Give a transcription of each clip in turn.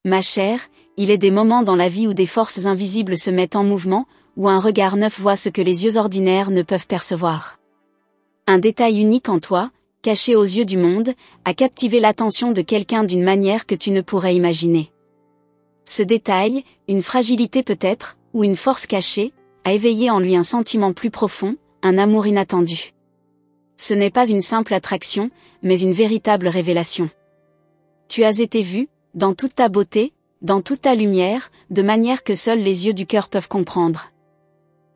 Ma chère, il est des moments dans la vie où des forces invisibles se mettent en mouvement, où un regard neuf voit ce que les yeux ordinaires ne peuvent percevoir. Un détail unique en toi, caché aux yeux du monde, a captivé l'attention de quelqu'un d'une manière que tu ne pourrais imaginer. Ce détail, une fragilité peut-être, ou une force cachée, a éveillé en lui un sentiment plus profond, un amour inattendu. Ce n'est pas une simple attraction, mais une véritable révélation. Tu as été vu, dans toute ta beauté, dans toute ta lumière, de manière que seuls les yeux du cœur peuvent comprendre.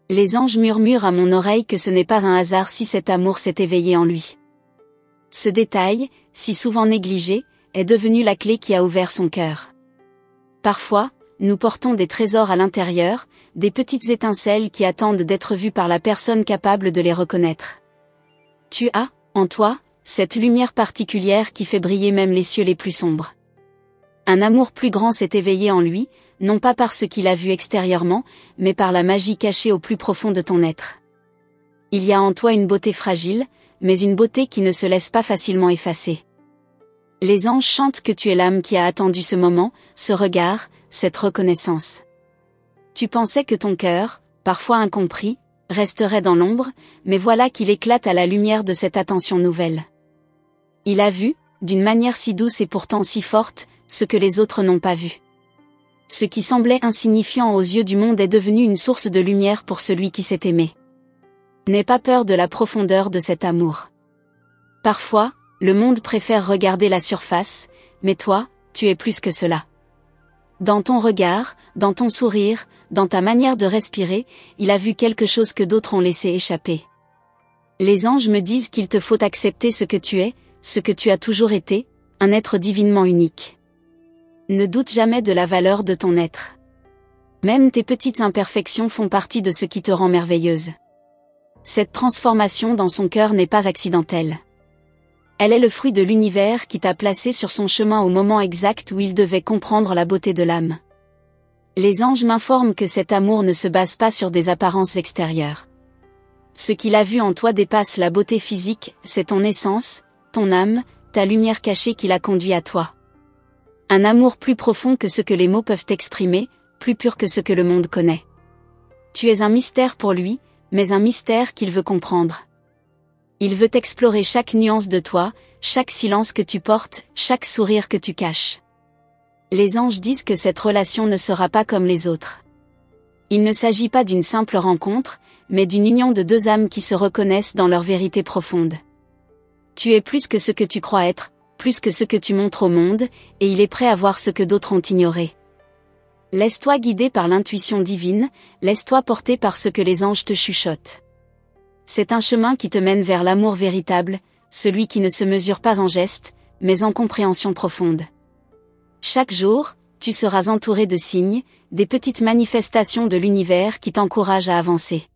Les anges murmurent à mon oreille que ce n'est pas un hasard si cet amour s'est éveillé en lui. Ce détail, si souvent négligé, est devenu la clé qui a ouvert son cœur. Parfois, nous portons des trésors à l'intérieur, des petites étincelles qui attendent d'être vues par la personne capable de les reconnaître. Tu as, en toi, cette lumière particulière qui fait briller même les cieux les plus sombres. Un amour plus grand s'est éveillé en lui, non pas par ce qu'il a vu extérieurement, mais par la magie cachée au plus profond de ton être. Il y a en toi une beauté fragile, mais une beauté qui ne se laisse pas facilement effacer. Les anges chantent que tu es l'âme qui a attendu ce moment, ce regard, cette reconnaissance. Tu pensais que ton cœur, parfois incompris, resterait dans l'ombre, mais voilà qu'il éclate à la lumière de cette attention nouvelle. Il a vu, d'une manière si douce et pourtant si forte, ce que les autres n'ont pas vu. Ce qui semblait insignifiant aux yeux du monde est devenu une source de lumière pour celui qui s'est aimé. N'aie pas peur de la profondeur de cet amour. Parfois, le monde préfère regarder la surface, mais toi, tu es plus que cela. Dans ton regard, dans ton sourire, dans ta manière de respirer, il a vu quelque chose que d'autres ont laissé échapper. Les anges me disent qu'il te faut accepter ce que tu es, ce que tu as toujours été, un être divinement unique. Ne doute jamais de la valeur de ton être. Même tes petites imperfections font partie de ce qui te rend merveilleuse. Cette transformation dans son cœur n'est pas accidentelle. Elle est le fruit de l'univers qui t'a placé sur son chemin au moment exact où il devait comprendre la beauté de l'âme. Les anges m'informent que cet amour ne se base pas sur des apparences extérieures. Ce qu'il a vu en toi dépasse la beauté physique, c'est ton essence, ton âme, ta lumière cachée qui l'a conduit à toi. Un amour plus profond que ce que les mots peuvent exprimer, plus pur que ce que le monde connaît. Tu es un mystère pour lui, mais un mystère qu'il veut comprendre. Il veut explorer chaque nuance de toi, chaque silence que tu portes, chaque sourire que tu caches. Les anges disent que cette relation ne sera pas comme les autres. Il ne s'agit pas d'une simple rencontre, mais d'une union de deux âmes qui se reconnaissent dans leur vérité profonde. Tu es plus que ce que tu crois être, plus que ce que tu montres au monde, et il est prêt à voir ce que d'autres ont ignoré. Laisse-toi guider par l'intuition divine, laisse-toi porter par ce que les anges te chuchotent. C'est un chemin qui te mène vers l'amour véritable, celui qui ne se mesure pas en gestes, mais en compréhension profonde. Chaque jour, tu seras entouré de signes, des petites manifestations de l'univers qui t'encouragent à avancer.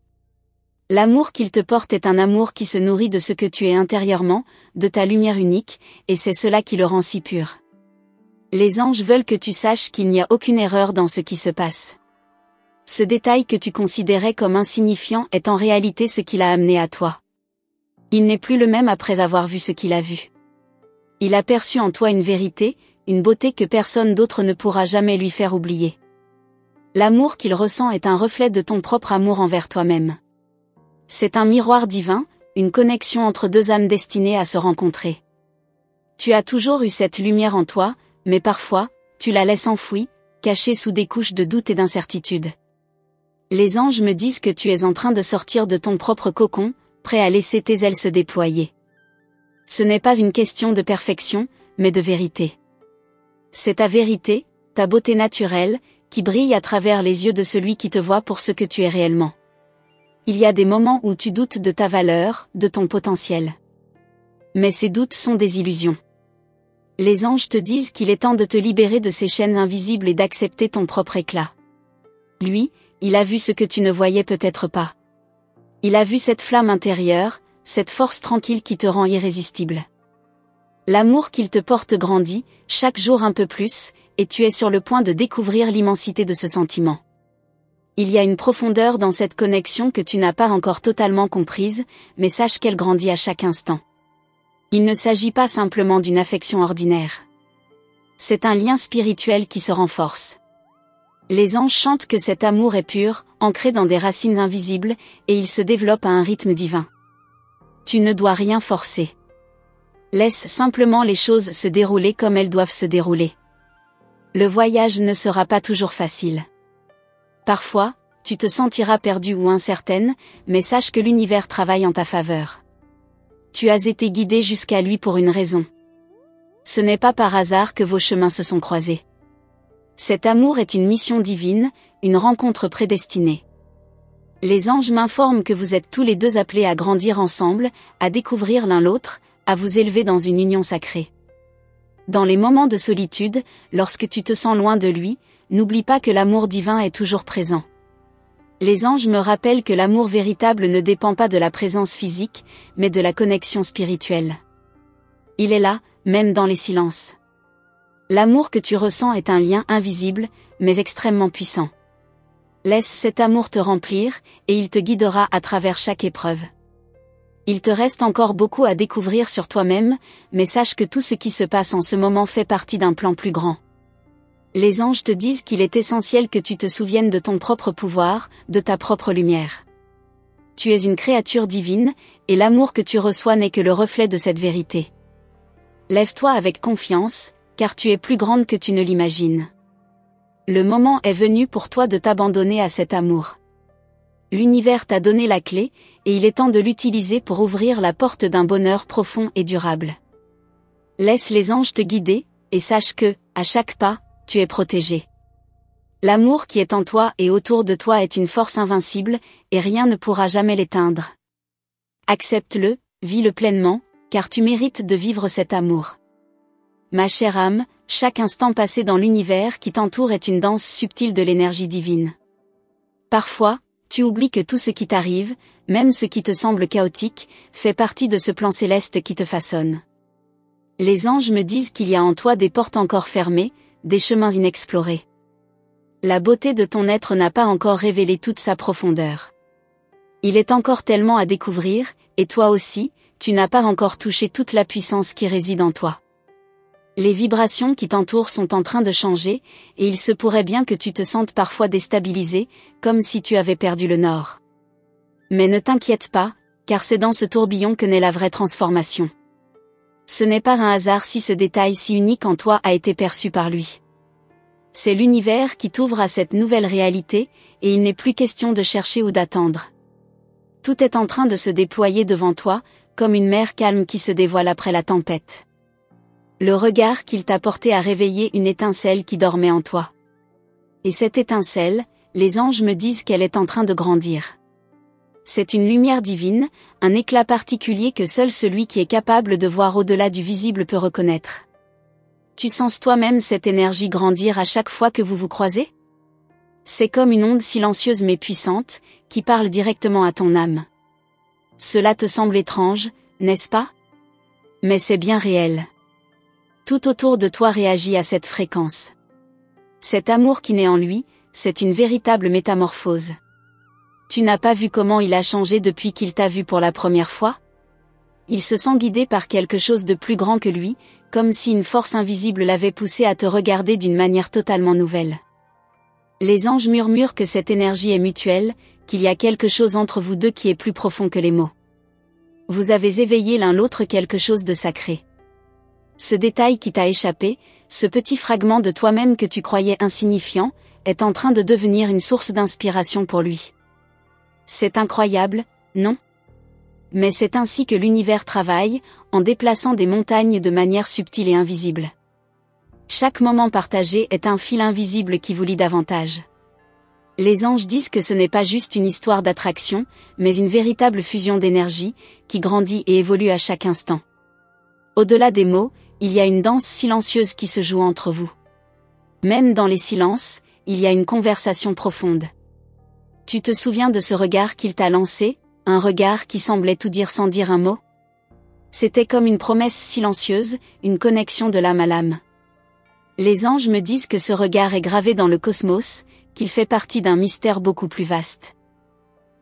L'amour qu'il te porte est un amour qui se nourrit de ce que tu es intérieurement, de ta lumière unique, et c'est cela qui le rend si pur. Les anges veulent que tu saches qu'il n'y a aucune erreur dans ce qui se passe. Ce détail que tu considérais comme insignifiant est en réalité ce qui l'a amené à toi. Il n'est plus le même après avoir vu ce qu'il a vu. Il a perçu en toi une vérité, une beauté que personne d'autre ne pourra jamais lui faire oublier. L'amour qu'il ressent est un reflet de ton propre amour envers toi-même. C'est un miroir divin, une connexion entre deux âmes destinées à se rencontrer. Tu as toujours eu cette lumière en toi, mais parfois, tu la laisses enfouie, cachée sous des couches de doute et d'incertitude. Les anges me disent que tu es en train de sortir de ton propre cocon, prêt à laisser tes ailes se déployer. Ce n'est pas une question de perfection, mais de vérité. C'est ta vérité, ta beauté naturelle, qui brille à travers les yeux de celui qui te voit pour ce que tu es réellement. Il y a des moments où tu doutes de ta valeur, de ton potentiel. Mais ces doutes sont des illusions. Les anges te disent qu'il est temps de te libérer de ces chaînes invisibles et d'accepter ton propre éclat. Lui, il a vu ce que tu ne voyais peut-être pas. Il a vu cette flamme intérieure, cette force tranquille qui te rend irrésistible. L'amour qu'il te porte grandit, chaque jour un peu plus, et tu es sur le point de découvrir l'immensité de ce sentiment. Il y a une profondeur dans cette connexion que tu n'as pas encore totalement comprise, mais sache qu'elle grandit à chaque instant. Il ne s'agit pas simplement d'une affection ordinaire. C'est un lien spirituel qui se renforce. Les anges chantent que cet amour est pur, ancré dans des racines invisibles, et il se développe à un rythme divin. Tu ne dois rien forcer. Laisse simplement les choses se dérouler comme elles doivent se dérouler. Le voyage ne sera pas toujours facile. Parfois, tu te sentiras perdue ou incertaine, mais sache que l'univers travaille en ta faveur. Tu as été guidée jusqu'à lui pour une raison. Ce n'est pas par hasard que vos chemins se sont croisés. Cet amour est une mission divine, une rencontre prédestinée. Les anges m'informent que vous êtes tous les deux appelés à grandir ensemble, à découvrir l'un l'autre, à vous élever dans une union sacrée. Dans les moments de solitude, lorsque tu te sens loin de lui, n'oublie pas que l'amour divin est toujours présent. Les anges me rappellent que l'amour véritable ne dépend pas de la présence physique, mais de la connexion spirituelle. Il est là, même dans les silences. L'amour que tu ressens est un lien invisible, mais extrêmement puissant. Laisse cet amour te remplir, et il te guidera à travers chaque épreuve. Il te reste encore beaucoup à découvrir sur toi-même, mais sache que tout ce qui se passe en ce moment fait partie d'un plan plus grand. Les anges te disent qu'il est essentiel que tu te souviennes de ton propre pouvoir, de ta propre lumière. Tu es une créature divine, et l'amour que tu reçois n'est que le reflet de cette vérité. Lève-toi avec confiance, car tu es plus grande que tu ne l'imagines. Le moment est venu pour toi de t'abandonner à cet amour. L'univers t'a donné la clé, et il est temps de l'utiliser pour ouvrir la porte d'un bonheur profond et durable. Laisse les anges te guider, et sache que, à chaque pas, tu es protégé. L'amour qui est en toi et autour de toi est une force invincible, et rien ne pourra jamais l'éteindre. Accepte-le, vis-le pleinement, car tu mérites de vivre cet amour. Ma chère âme, chaque instant passé dans l'univers qui t'entoure est une danse subtile de l'énergie divine. Parfois, tu oublies que tout ce qui t'arrive, même ce qui te semble chaotique, fait partie de ce plan céleste qui te façonne. Les anges me disent qu'il y a en toi des portes encore fermées, des chemins inexplorés. La beauté de ton être n'a pas encore révélé toute sa profondeur. Il est encore tellement à découvrir, et toi aussi, tu n'as pas encore touché toute la puissance qui réside en toi. Les vibrations qui t'entourent sont en train de changer, et il se pourrait bien que tu te sentes parfois déstabilisé, comme si tu avais perdu le nord. Mais ne t'inquiète pas, car c'est dans ce tourbillon que naît la vraie transformation. Ce n'est pas un hasard si ce détail si unique en toi a été perçu par lui. C'est l'univers qui t'ouvre à cette nouvelle réalité, et il n'est plus question de chercher ou d'attendre. Tout est en train de se déployer devant toi, comme une mer calme qui se dévoile après la tempête. Le regard qu'il t'a porté a réveillé une étincelle qui dormait en toi. Et cette étincelle, les anges me disent qu'elle est en train de grandir. C'est une lumière divine, un éclat particulier que seul celui qui est capable de voir au-delà du visible peut reconnaître. Tu sens toi-même cette énergie grandir à chaque fois que vous vous croisez ? C'est comme une onde silencieuse mais puissante, qui parle directement à ton âme. Cela te semble étrange, n'est-ce pas ? Mais c'est bien réel. Tout autour de toi réagit à cette fréquence. Cet amour qui naît en lui, c'est une véritable métamorphose. Tu n'as pas vu comment il a changé depuis qu'il t'a vu pour la première fois ? Il se sent guidé par quelque chose de plus grand que lui, comme si une force invisible l'avait poussé à te regarder d'une manière totalement nouvelle. Les anges murmurent que cette énergie est mutuelle, qu'il y a quelque chose entre vous deux qui est plus profond que les mots. Vous avez éveillé l'un l'autre quelque chose de sacré. Ce détail qui t'a échappé, ce petit fragment de toi-même que tu croyais insignifiant, est en train de devenir une source d'inspiration pour lui. C'est incroyable, non ? Mais c'est ainsi que l'univers travaille, en déplaçant des montagnes de manière subtile et invisible. Chaque moment partagé est un fil invisible qui vous lie davantage. Les anges disent que ce n'est pas juste une histoire d'attraction, mais une véritable fusion d'énergie, qui grandit et évolue à chaque instant. Au-delà des mots, il y a une danse silencieuse qui se joue entre vous. Même dans les silences, il y a une conversation profonde. Tu te souviens de ce regard qu'il t'a lancé, un regard qui semblait tout dire sans dire un mot ? C'était comme une promesse silencieuse, une connexion de l'âme à l'âme. Les anges me disent que ce regard est gravé dans le cosmos, qu'il fait partie d'un mystère beaucoup plus vaste.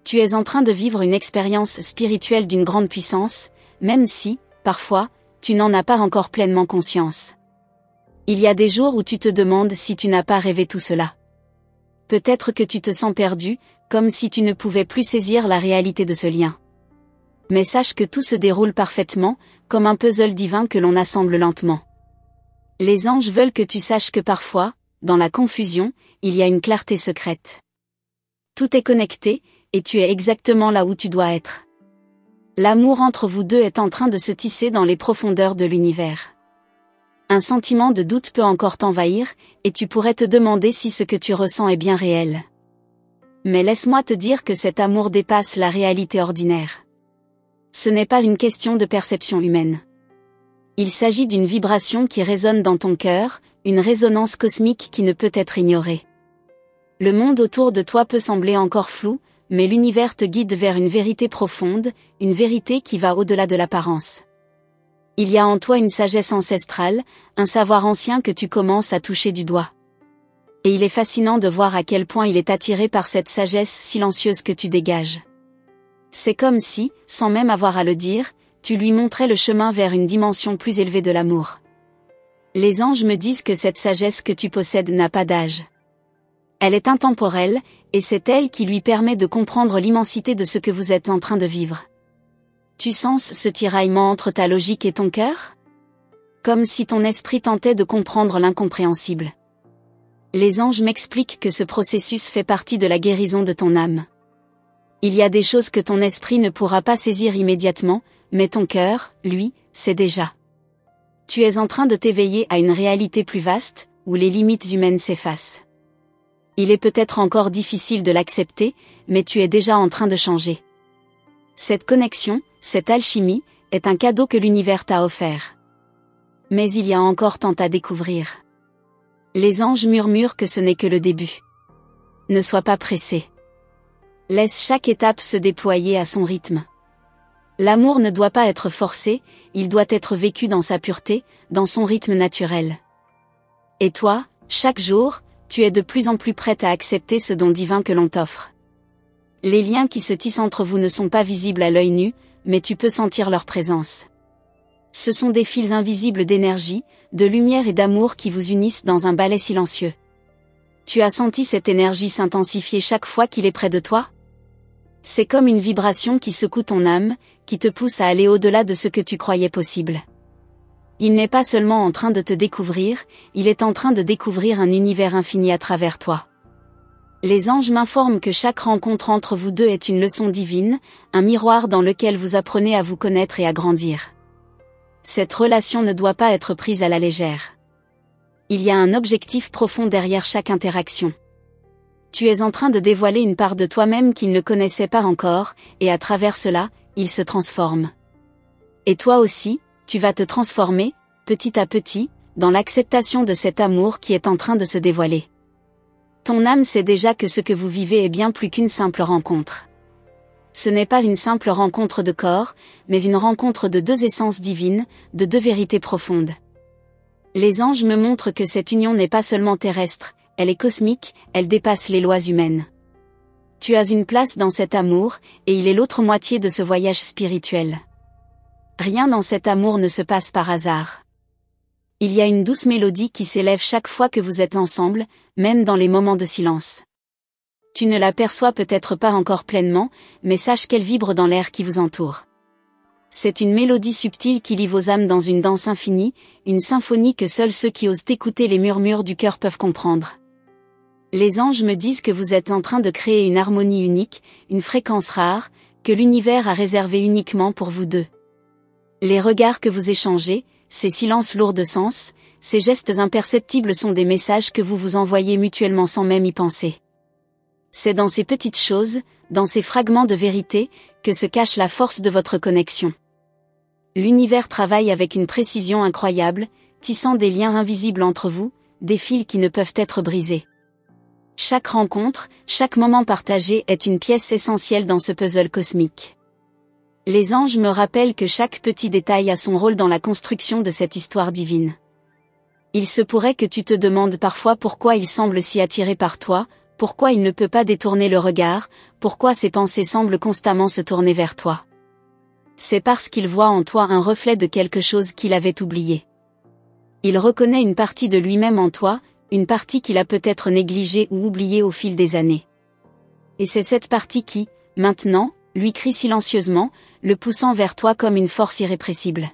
Tu es en train de vivre une expérience spirituelle d'une grande puissance, même si, parfois, tu n'en as pas encore pleinement conscience. Il y a des jours où tu te demandes si tu n'as pas rêvé tout cela. Peut-être que tu te sens perdu, comme si tu ne pouvais plus saisir la réalité de ce lien. Mais sache que tout se déroule parfaitement, comme un puzzle divin que l'on assemble lentement. Les anges veulent que tu saches que parfois, dans la confusion, il y a une clarté secrète. Tout est connecté, et tu es exactement là où tu dois être. L'amour entre vous deux est en train de se tisser dans les profondeurs de l'univers. Un sentiment de doute peut encore t'envahir, et tu pourrais te demander si ce que tu ressens est bien réel. Mais laisse-moi te dire que cet amour dépasse la réalité ordinaire. Ce n'est pas une question de perception humaine. Il s'agit d'une vibration qui résonne dans ton cœur, une résonance cosmique qui ne peut être ignorée. Le monde autour de toi peut sembler encore flou, mais l'univers te guide vers une vérité profonde, une vérité qui va au-delà de l'apparence. Il y a en toi une sagesse ancestrale, un savoir ancien que tu commences à toucher du doigt. Et il est fascinant de voir à quel point il est attiré par cette sagesse silencieuse que tu dégages. C'est comme si, sans même avoir à le dire, tu lui montrais le chemin vers une dimension plus élevée de l'amour. Les anges me disent que cette sagesse que tu possèdes n'a pas d'âge. Elle est intemporelle, et c'est elle qui lui permet de comprendre l'immensité de ce que vous êtes en train de vivre. Tu sens ce tiraillement entre ta logique et ton cœur ? Comme si ton esprit tentait de comprendre l'incompréhensible. Les anges m'expliquent que ce processus fait partie de la guérison de ton âme. Il y a des choses que ton esprit ne pourra pas saisir immédiatement, mais ton cœur, lui, sait déjà. Tu es en train de t'éveiller à une réalité plus vaste, où les limites humaines s'effacent. Il est peut-être encore difficile de l'accepter, mais tu es déjà en train de changer. Cette connexion, cette alchimie, est un cadeau que l'univers t'a offert. Mais il y a encore tant à découvrir. Les anges murmurent que ce n'est que le début. Ne sois pas pressé. Laisse chaque étape se déployer à son rythme. L'amour ne doit pas être forcé, il doit être vécu dans sa pureté, dans son rythme naturel. Et toi, chaque jour, tu es de plus en plus prête à accepter ce don divin que l'on t'offre. Les liens qui se tissent entre vous ne sont pas visibles à l'œil nu, mais tu peux sentir leur présence. Ce sont des fils invisibles d'énergie, de lumière et d'amour qui vous unissent dans un ballet silencieux. Tu as senti cette énergie s'intensifier chaque fois qu'il est près de toi ? C'est comme une vibration qui secoue ton âme, qui te pousse à aller au-delà de ce que tu croyais possible. Il n'est pas seulement en train de te découvrir, il est en train de découvrir un univers infini à travers toi. Les anges m'informent que chaque rencontre entre vous deux est une leçon divine, un miroir dans lequel vous apprenez à vous connaître et à grandir. Cette relation ne doit pas être prise à la légère. Il y a un objectif profond derrière chaque interaction. Tu es en train de dévoiler une part de toi-même qu'il ne connaissait pas encore, et à travers cela, il se transforme. Et toi aussi, tu vas te transformer, petit à petit, dans l'acceptation de cet amour qui est en train de se dévoiler. Ton âme sait déjà que ce que vous vivez est bien plus qu'une simple rencontre. Ce n'est pas une simple rencontre de corps, mais une rencontre de deux essences divines, de deux vérités profondes. Les anges me montrent que cette union n'est pas seulement terrestre, elle est cosmique, elle dépasse les lois humaines. Tu as une place dans cet amour, et il est l'autre moitié de ce voyage spirituel. Rien dans cet amour ne se passe par hasard. Il y a une douce mélodie qui s'élève chaque fois que vous êtes ensemble, même dans les moments de silence. Tu ne la perçois peut-être pas encore pleinement, mais sache qu'elle vibre dans l'air qui vous entoure. C'est une mélodie subtile qui lie vos âmes dans une danse infinie, une symphonie que seuls ceux qui osent écouter les murmures du cœur peuvent comprendre. Les anges me disent que vous êtes en train de créer une harmonie unique, une fréquence rare, que l'univers a réservée uniquement pour vous deux. Les regards que vous échangez, ces silences lourds de sens, ces gestes imperceptibles sont des messages que vous vous envoyez mutuellement sans même y penser. C'est dans ces petites choses, dans ces fragments de vérité, que se cache la force de votre connexion. L'univers travaille avec une précision incroyable, tissant des liens invisibles entre vous, des fils qui ne peuvent être brisés. Chaque rencontre, chaque moment partagé est une pièce essentielle dans ce puzzle cosmique. Les anges me rappellent que chaque petit détail a son rôle dans la construction de cette histoire divine. Il se pourrait que tu te demandes parfois pourquoi il semble si attiré par toi, pourquoi il ne peut pas détourner le regard, pourquoi ses pensées semblent constamment se tourner vers toi. C'est parce qu'il voit en toi un reflet de quelque chose qu'il avait oublié. Il reconnaît une partie de lui-même en toi, une partie qu'il a peut-être négligée ou oubliée au fil des années. Et c'est cette partie qui, maintenant, lui crie silencieusement, le poussant vers toi comme une force irrépressible.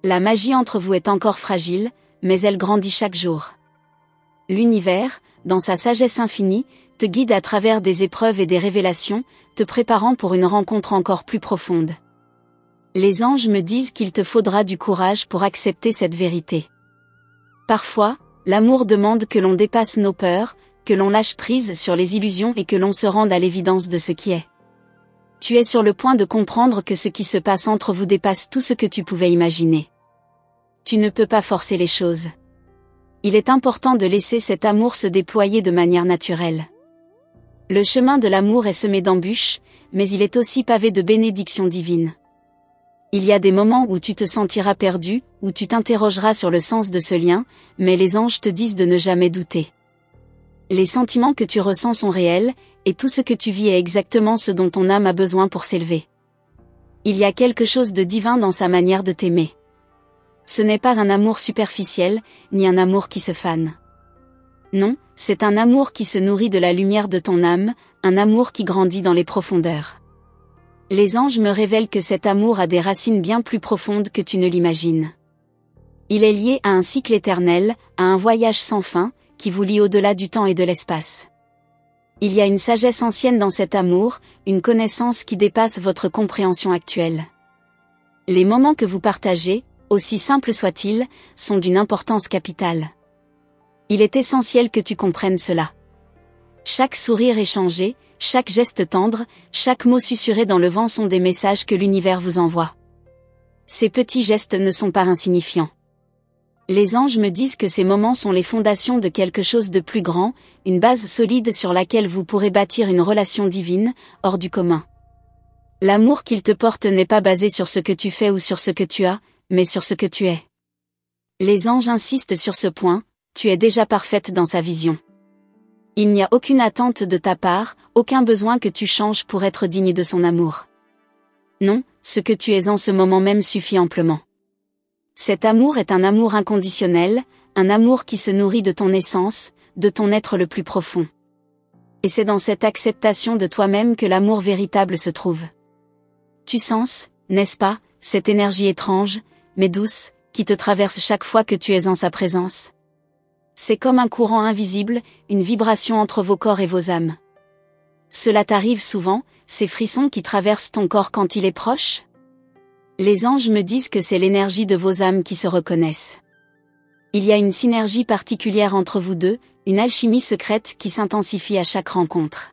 La magie entre vous est encore fragile, mais elle grandit chaque jour. L'univers, dans sa sagesse infinie, te guide à travers des épreuves et des révélations, te préparant pour une rencontre encore plus profonde. Les anges me disent qu'il te faudra du courage pour accepter cette vérité. Parfois, l'amour demande que l'on dépasse nos peurs, que l'on lâche prise sur les illusions et que l'on se rende à l'évidence de ce qui est. Tu es sur le point de comprendre que ce qui se passe entre vous dépasse tout ce que tu pouvais imaginer. Tu ne peux pas forcer les choses. Il est important de laisser cet amour se déployer de manière naturelle. Le chemin de l'amour est semé d'embûches, mais il est aussi pavé de bénédictions divines. Il y a des moments où tu te sentiras perdu, où tu t'interrogeras sur le sens de ce lien, mais les anges te disent de ne jamais douter. Les sentiments que tu ressens sont réels, et tout ce que tu vis est exactement ce dont ton âme a besoin pour s'élever. Il y a quelque chose de divin dans sa manière de t'aimer. Ce n'est pas un amour superficiel, ni un amour qui se fane. Non, c'est un amour qui se nourrit de la lumière de ton âme, un amour qui grandit dans les profondeurs. Les anges me révèlent que cet amour a des racines bien plus profondes que tu ne l'imagines. Il est lié à un cycle éternel, à un voyage sans fin, qui vous lie au-delà du temps et de l'espace. Il y a une sagesse ancienne dans cet amour, une connaissance qui dépasse votre compréhension actuelle. Les moments que vous partagez, aussi simples soient-ils, sont d'une importance capitale. Il est essentiel que tu comprennes cela. Chaque sourire échangé, chaque geste tendre, chaque mot susurré dans le vent sont des messages que l'univers vous envoie. Ces petits gestes ne sont pas insignifiants. Les anges me disent que ces moments sont les fondations de quelque chose de plus grand, une base solide sur laquelle vous pourrez bâtir une relation divine, hors du commun. L'amour qu'ils te portent n'est pas basé sur ce que tu fais ou sur ce que tu as, mais sur ce que tu es. Les anges insistent sur ce point, tu es déjà parfaite dans sa vision. Il n'y a aucune attente de ta part, aucun besoin que tu changes pour être digne de son amour. Non, ce que tu es en ce moment même suffit amplement. Cet amour est un amour inconditionnel, un amour qui se nourrit de ton essence, de ton être le plus profond. Et c'est dans cette acceptation de toi-même que l'amour véritable se trouve. Tu sens, n'est-ce pas, cette énergie étrange, mais douce, qui te traverse chaque fois que tu es en sa présence. C'est comme un courant invisible, une vibration entre vos corps et vos âmes. Cela t'arrive souvent, ces frissons qui traversent ton corps quand il est proche ? Les anges me disent que c'est l'énergie de vos âmes qui se reconnaissent. Il y a une synergie particulière entre vous deux, une alchimie secrète qui s'intensifie à chaque rencontre.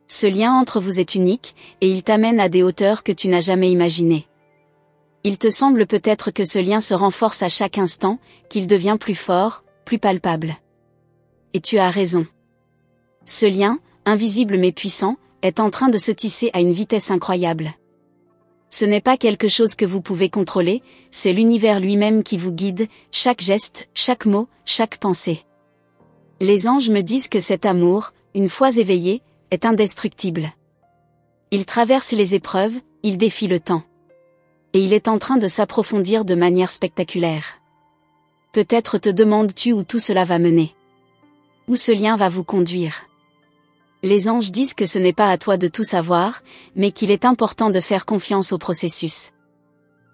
Ce lien entre vous est unique, et il t'amène à des hauteurs que tu n'as jamais imaginées. Il te semble peut-être que ce lien se renforce à chaque instant, qu'il devient plus fort, plus palpable. Et tu as raison. Ce lien, invisible mais puissant, est en train de se tisser à une vitesse incroyable. Ce n'est pas quelque chose que vous pouvez contrôler, c'est l'univers lui-même qui vous guide, chaque geste, chaque mot, chaque pensée. Les anges me disent que cet amour, une fois éveillé, est indestructible. Il traverse les épreuves, il défie le temps. Et il est en train de s'approfondir de manière spectaculaire. Peut-être te demandes-tu où tout cela va mener. Où ce lien va vous conduire. Les anges disent que ce n'est pas à toi de tout savoir, mais qu'il est important de faire confiance au processus.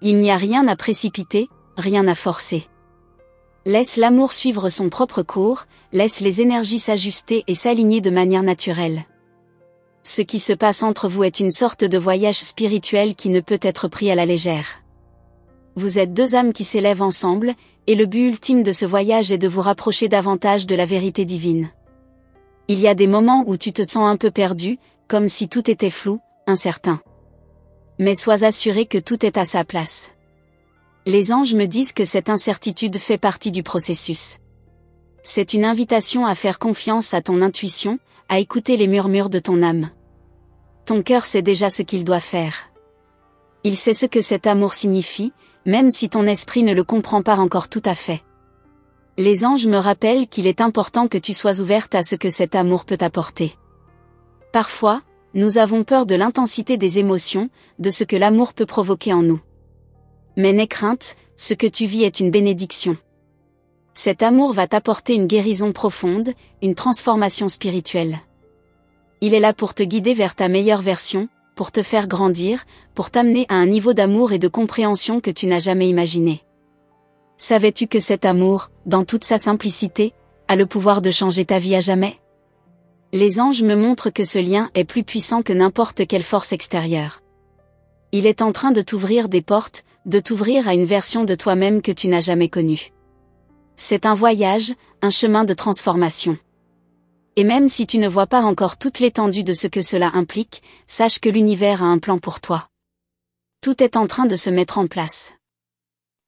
Il n'y a rien à précipiter, rien à forcer. Laisse l'amour suivre son propre cours, laisse les énergies s'ajuster et s'aligner de manière naturelle. Ce qui se passe entre vous est une sorte de voyage spirituel qui ne peut être pris à la légère. Vous êtes deux âmes qui s'élèvent ensemble, et le but ultime de ce voyage est de vous rapprocher davantage de la vérité divine. Il y a des moments où tu te sens un peu perdu, comme si tout était flou, incertain. Mais sois assuré que tout est à sa place. Les anges me disent que cette incertitude fait partie du processus. C'est une invitation à faire confiance à ton intuition, à écouter les murmures de ton âme. Ton cœur sait déjà ce qu'il doit faire. Il sait ce que cet amour signifie, même si ton esprit ne le comprend pas encore tout à fait. Les anges me rappellent qu'il est important que tu sois ouverte à ce que cet amour peut apporter. Parfois, nous avons peur de l'intensité des émotions, de ce que l'amour peut provoquer en nous. Mais n'aie crainte, ce que tu vis est une bénédiction. Cet amour va t'apporter une guérison profonde, une transformation spirituelle. Il est là pour te guider vers ta meilleure version, pour te faire grandir, pour t'amener à un niveau d'amour et de compréhension que tu n'as jamais imaginé. Savais-tu que cet amour, dans toute sa simplicité, a le pouvoir de changer ta vie à jamais? Les anges me montrent que ce lien est plus puissant que n'importe quelle force extérieure. Il est en train de t'ouvrir des portes, de t'ouvrir à une version de toi-même que tu n'as jamais connue. C'est un voyage, un chemin de transformation. Et même si tu ne vois pas encore toute l'étendue de ce que cela implique, sache que l'univers a un plan pour toi. Tout est en train de se mettre en place.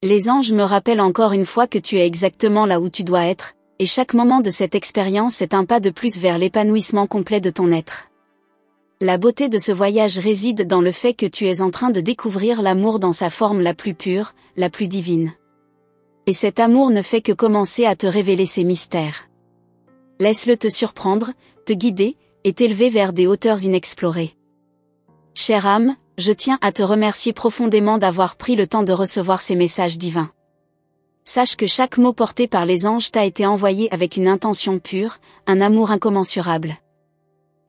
Les anges me rappellent encore une fois que tu es exactement là où tu dois être, et chaque moment de cette expérience est un pas de plus vers l'épanouissement complet de ton être. La beauté de ce voyage réside dans le fait que tu es en train de découvrir l'amour dans sa forme la plus pure, la plus divine. Et cet amour ne fait que commencer à te révéler ses mystères. Laisse-le te surprendre, te guider, et t'élever vers des hauteurs inexplorées. Chère âme, je tiens à te remercier profondément d'avoir pris le temps de recevoir ces messages divins. Sache que chaque mot porté par les anges t'a été envoyé avec une intention pure, un amour incommensurable.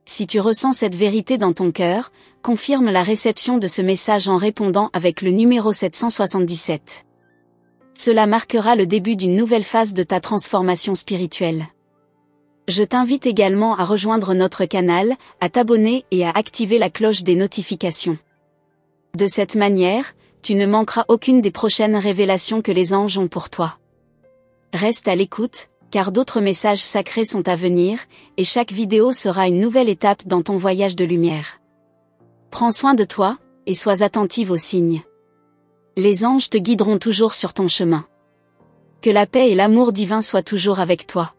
Si tu ressens cette vérité dans ton cœur, confirme la réception de ce message en répondant avec le numéro 777. Cela marquera le début d'une nouvelle phase de ta transformation spirituelle. Je t'invite également à rejoindre notre canal, à t'abonner et à activer la cloche des notifications. De cette manière, tu ne manqueras aucune des prochaines révélations que les anges ont pour toi. Reste à l'écoute, car d'autres messages sacrés sont à venir, et chaque vidéo sera une nouvelle étape dans ton voyage de lumière. Prends soin de toi, et sois attentive aux signes. Les anges te guideront toujours sur ton chemin. Que la paix et l'amour divin soient toujours avec toi.